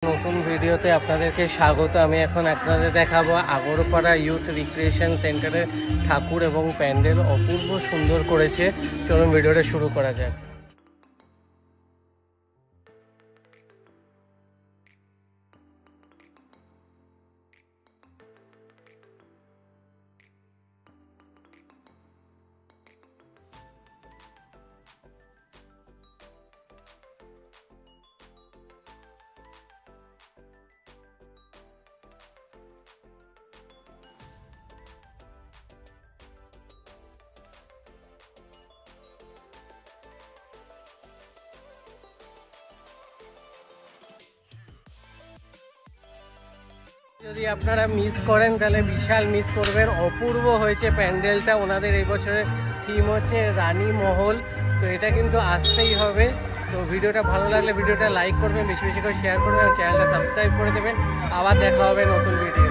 নতুন ভিডিওতে আপনাদেরকে স্বাগত। আমি এখন আপনাদের দেখাবো আগরপাড়া ইউথ রিক্রিয়েশন সেন্টারের ঠাকুর এবং প্যান্ডেল অপূর্ব সুন্দর করেছে। চলুন ভিডিওটা শুরু করা যাক। যদি আপনারা মিস করেন তাহলে বিশাল মিস করবেন। অপূর্ব হয়েছে প্যান্ডেলটা। ওনাদের এই বছরের থিম হচ্ছে রানী মহল। তো এটা কিন্তু আসতেই হবে। তো ভিডিওটা ভালো লাগলে ভিডিওটা লাইক করবেন, বেশি বেশি করে শেয়ার করবেন, চ্যানেলটা সাবস্ক্রাইব করে দেবেন। আবার দেখা হবে নতুন ভিডিও।